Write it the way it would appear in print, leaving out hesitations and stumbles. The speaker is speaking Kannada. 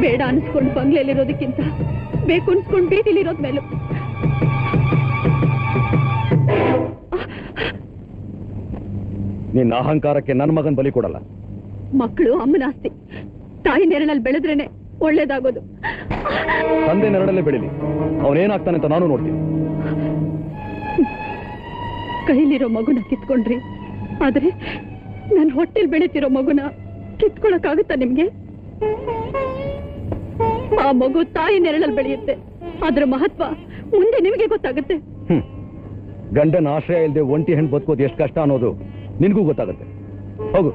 ಬೇಡ ಅನ್ಸ್ಕೊಂಡು ಬಂಗ್ಲೆಯಲ್ಲಿರೋದಕ್ಕಿಂತ ಬೇಕು ಅನ್ಸ್ಕೊಂಡು ಬೀದಿಲಿರೋದ್ ಮೇಲೂ ನಿನ್ನ ಅಹಂಕಾರಕ್ಕೆ ನನ್ನ ಮಗನ್ ಬಲಿ ಕೊಡಲ್ಲ. ಮಕ್ಕಳು ಅಮ್ಮನ ಆಸ್ತಿ. ತಾಯಿ ನೆರಳಲ್ಲಿ ಬೆಳೆದ್ರೇನೆ ಒಳ್ಳೇದಾಗೋದು. ತಂದೆ ನೆರಳಲ್ಲೇ ಬೆಳಿಲಿ, ಅವನೇನಾಗ್ತಾನೆ ಅಂತ ನಾನು ನೋಡ್ತೀನಿ. ಕೈಲಿರೋ ಮಗುನ ಕಿತ್ಕೊಂಡ್ರಿ, ಆದ್ರೆ ನನ್ನ ಹೊಟ್ಟೆಲ್ ಬೆಳೀತಿರೋ ಮಗುನ ಕಿತ್ಕೊಳಕ್ಕಾಗುತ್ತಾ ನಿಮ್ಗೆ? ಆ ಮಗು ತಾಯಿ ನೆರಳಲ್ಲಿ ಬೆಳೆಯುತ್ತೆ, ಅದ್ರ ಮಹತ್ವ ಮುಂದೆ ನಿಮಗೆ ಗೊತ್ತಾಗುತ್ತೆ. ಗಂಡನ ಆಶ್ರಯ ಇಲ್ಲದೆ ಒಂಟಿ ಹೆಣ್ಣು ಬದುಕೋದು ಎಷ್ಟು ಕಷ್ಟ ಅನ್ನೋದು ನಿನ್ಗೂ ಗೊತ್ತಾಗುತ್ತೆ. ಹೋಗು.